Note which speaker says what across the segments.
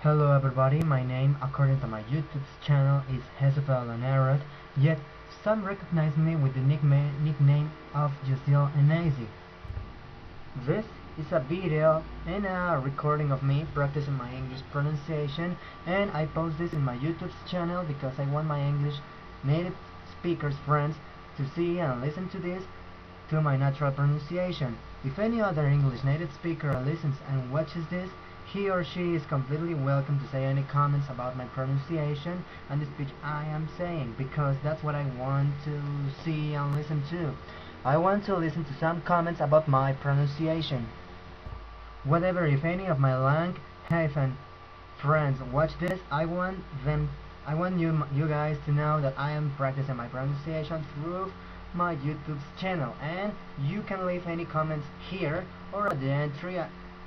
Speaker 1: Hello everybody, my name, according to my YouTube channel, is Jezebel Anarot, yet some recognize me with the nickname of Jazil Enazi. This is a video and a recording of me practicing my English pronunciation, and I post this in my YouTube channel because I want my English native speakers friends to see and listen to this to my natural pronunciation. If any other English native speaker listens and watches this, he or she is completely welcome to say any comments about my pronunciation and the speech I am saying, because that's what I want to see and listen to. I want to listen to some comments about my pronunciation. Whatever, if any of my lang hyphen friends watch this, I want you guys to know that I am practicing my pronunciation through my YouTube channel, and you can leave any comments here or at the entry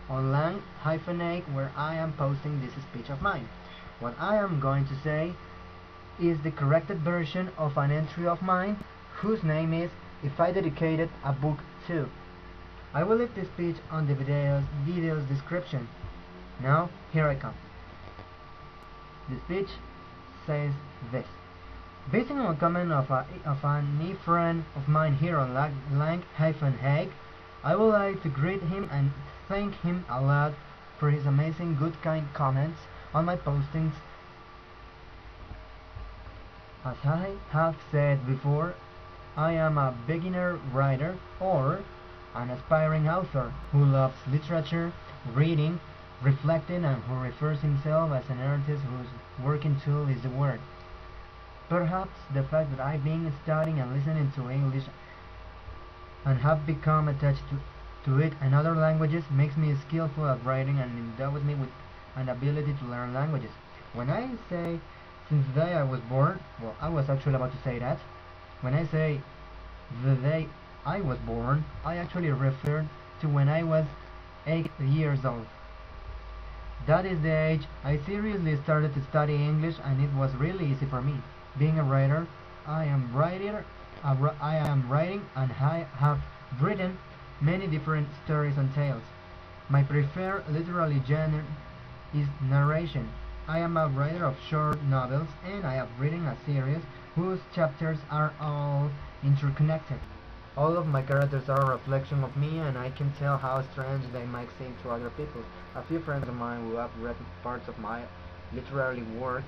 Speaker 1: on lang-8 where I am posting this speech of mine. What I am going to say is the corrected version of an entry of mine whose name is If I Dedicated a Book To. I will leave this speech on the video's description. Now, here I come. The speech says this. Based on a comment of a new friend of mine here on lang-8, I would like to greet him and thank him a lot for his amazing good kind comments on my postings. As I have said before, I am a beginner writer or an aspiring author who loves literature, reading, reflecting, and who refers himself as an artist whose working tool is the word. Perhaps the fact that I've been studying and listening to English and have become attached to it and other languages makes me skillful at writing and endowed me with an ability to learn languages. When I say since the day I was born, well, I was actually about to say that. When I say the day I was born, I actually referred to when I was 8 years old. That is the age I seriously started to study English, and it was really easy for me. Being a writer, I am writing and I have written many different stories and tales. My preferred literary genre is narration. I am a writer of short novels, and I have written a series whose chapters are all interconnected. All of my characters are a reflection of me, and I can tell how strange they might seem to other people. A few friends of mine who have read parts of my literary work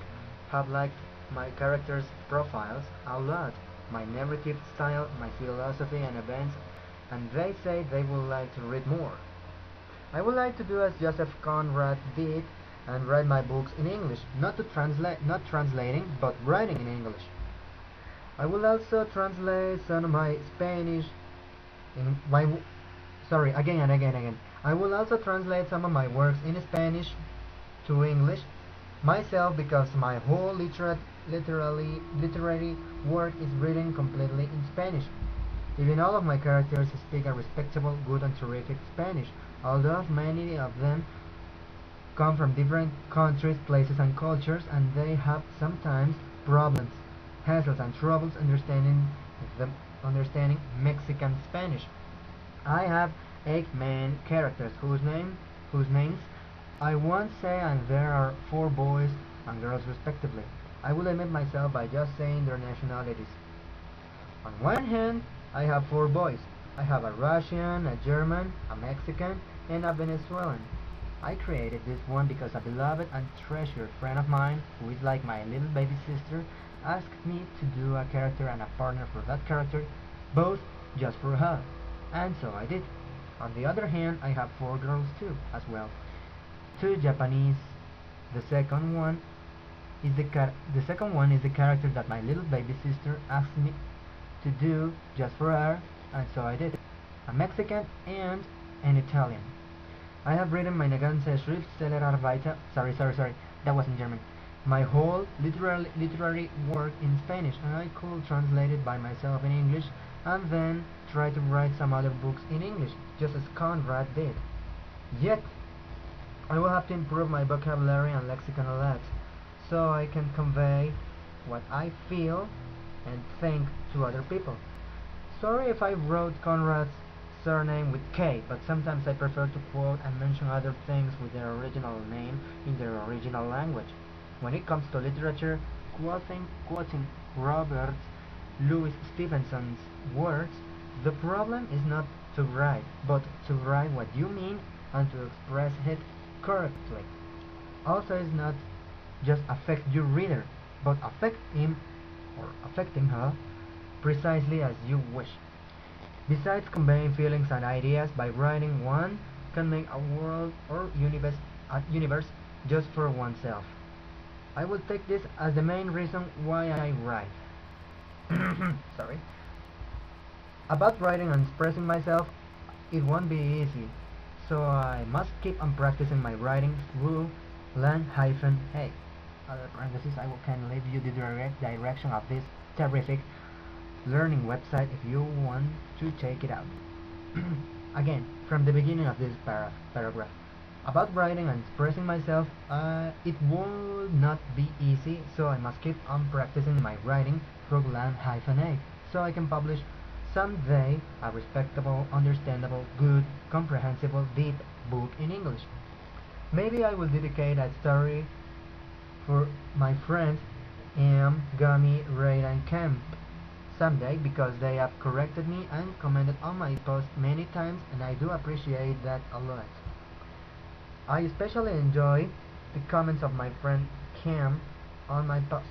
Speaker 1: have liked my characters' profiles a lot, my narrative style, my philosophy and events, and they say they would like to read more. I would like to do as Joseph Conrad did and write my books in English, not translating, but writing in English. I will also translate some of my Spanish in my I will also translate some of my works in Spanish to English myself, because my whole literary work is written completely in Spanish. Even all of my characters speak a respectable, good and terrific Spanish, although many of them come from different countries, places and cultures, and they have sometimes problems, hassles and troubles understanding Mexican Spanish. I have 8 main characters whose names I won't say, and there are 4 boys and girls respectively. I will limit myself by just saying their nationalities. On one hand, I have 4 boys. I have a Russian, a German, a Mexican, and a Venezuelan. I created this one because a beloved and treasured friend of mine, who is like my little baby sister, asked me to do a character and a partner for that character, both just for her, and so I did. On the other hand, I have 4 girls too, as well. 2 Japanese. The second one is the character that my little baby sister asked me to do just for her, and so I did. A Mexican and an Italian. I have written meine ganze Schriftstellerarbeit, sorry, that was in German. My whole literary work in Spanish, and I could translate it by myself in English, and then try to write some other books in English, just as Conrad did. Yet, I will have to improve my vocabulary and lexicon a lot, so I can convey what I feel and think to other people. Sorry if I wrote Conrad's surname with K, but sometimes I prefer to quote and mention other things with their original name in their original language. When it comes to literature, quoting Robert Louis Stevenson's words, the problem is not to write, but to write what you mean and to express it correctly. Also is not just affect your reader, but affect him or affecting her precisely as you wish. Besides conveying feelings and ideas by writing, one can make a world or universe just for oneself. I will take this as the main reason why I write. Sorry. About writing and expressing myself, it won't be easy, so I must keep on practicing my writing through learn-a. Other parentheses, I can leave you the direct direction of this terrific learning website if you want to check it out. Again, from the beginning of this paragraph. About writing and expressing myself, it would not be easy, so I must keep on practicing my writing through learn-a, so I can publish someday a respectable, understandable, good, comprehensible, deep book in English. Maybe I will dedicate a story for my friends M, Gummy, Ray and Kemp someday, because they have corrected me and commented on my post many times, and I do appreciate that a lot. I especially enjoy the comments of my friend Cam on my posts.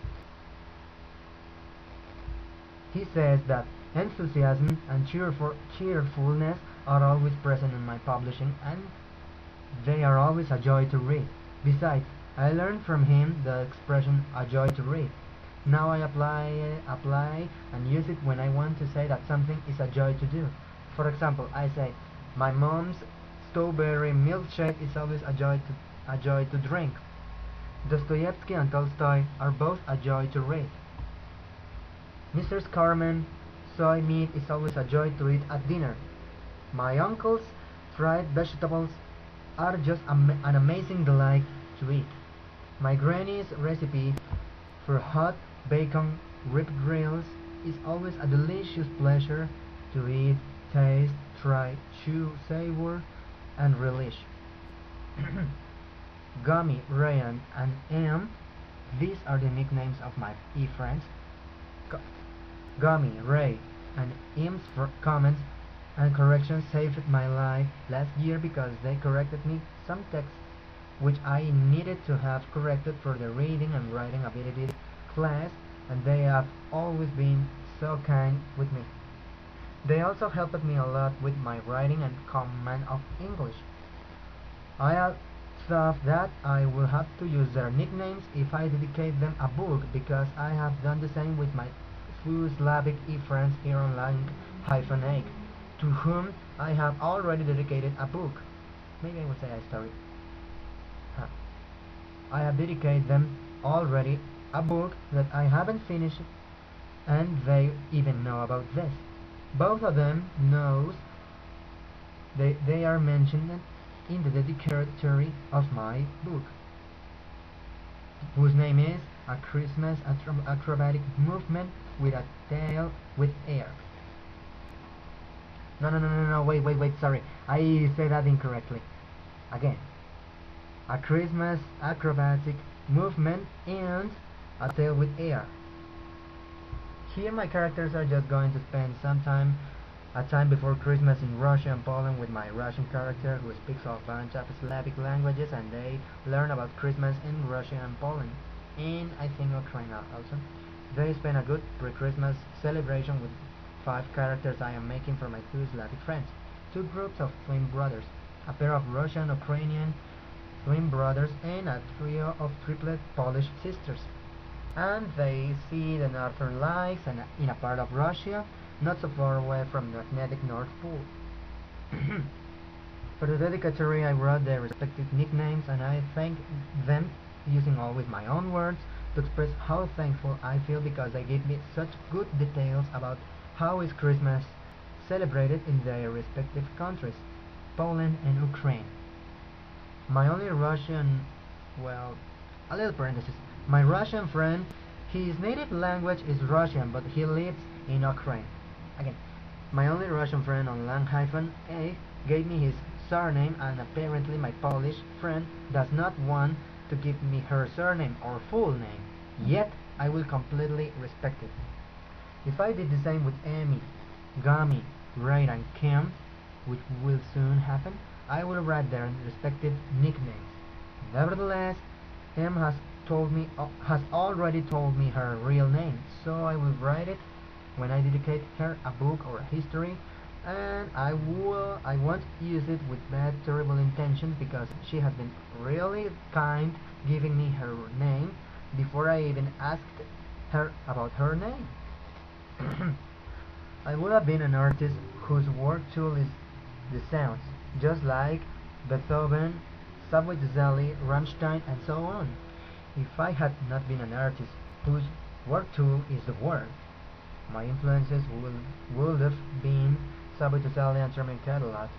Speaker 1: He says that enthusiasm and cheerfulness are always present in my publishing, and they are always a joy to read. Besides, I learned from him the expression a joy to read. Now I apply and use it when I want to say that something is a joy to do. For example, I say, my mom's strawberry milkshake is always a joy to drink. Dostoevsky and Tolstoy are both a joy to read. Mrs. Carmen soy meat is always a joy to eat at dinner. My uncle's fried vegetables are just an amazing delight to eat. My granny's recipe for hot bacon rib grills is always a delicious pleasure to eat, taste, try, chew, savor, and relish. Gummy, Ryan, and M, these are the nicknames of my e-friends. Gummy, Ray, and M's comments and corrections saved my life last year because they corrected me some texts which I needed to have corrected for the reading and writing ability class, and they have always been so kind with me. They also helped me a lot with my writing and command of English. I have thought that I will have to use their nicknames if I dedicate them a book, because I have done the same with my few Slavic e-friends here on Learn-a, to whom I have already dedicated a book. Maybe I will say a story. I have dedicated them already a book that I haven't finished, and they even know about this. Both of them knows they are mentioned in the dedicatory of my book, whose name is A Christmas Acrobatic Movement with a Tail with Air. No, wait, sorry. I said that incorrectly. Again. A Christmas Acrobatic Movement and a Tail with Air. Here my characters are just going to spend a time before Christmas in Russia and Poland with my Russian character, who speaks a bunch of Slavic languages, and they learn about Christmas in Russia and Poland, and I think Ukraine also. They spend a good pre-Christmas celebration with 5 characters I am making for my 2 Slavic friends, 2 groups of twin brothers, a pair of Russian, Ukrainian twin brothers, and a trio of triplet Polish sisters. And they see the northern lights and in a part of Russia, not so far away from the magnetic North Pole. For the dedicatory, I wrote their respective nicknames, and I thank them using always my own words to express how thankful I feel, because they gave me such good details about how is Christmas celebrated in their respective countries, Poland and Ukraine. My only Russian, well, a little parenthesis, my Russian friend, his native language is Russian, but he lives in Ukraine. Again, My only Russian friend on Lang-A gave me his surname, and apparently my Polish friend does not want to give me her surname or full name. Yet, I will completely respect it. If I did the same with Amy, Gami, Ray, and Kim, which will soon happen, I will write their respective nicknames. Nevertheless, Em has already told me her real name, so I will write it when I dedicate her a book or a history, and I won't use it with bad, terrible intentions because she has been really kind giving me her name before I even asked her about her name. I would have been an artist whose work tool is the sounds, just like Beethoven, Subway to Sally, Rammstein, and so on. If I had not been an artist whose work tool is the word, my influences would have been Subway to Sally and Truman Catalog.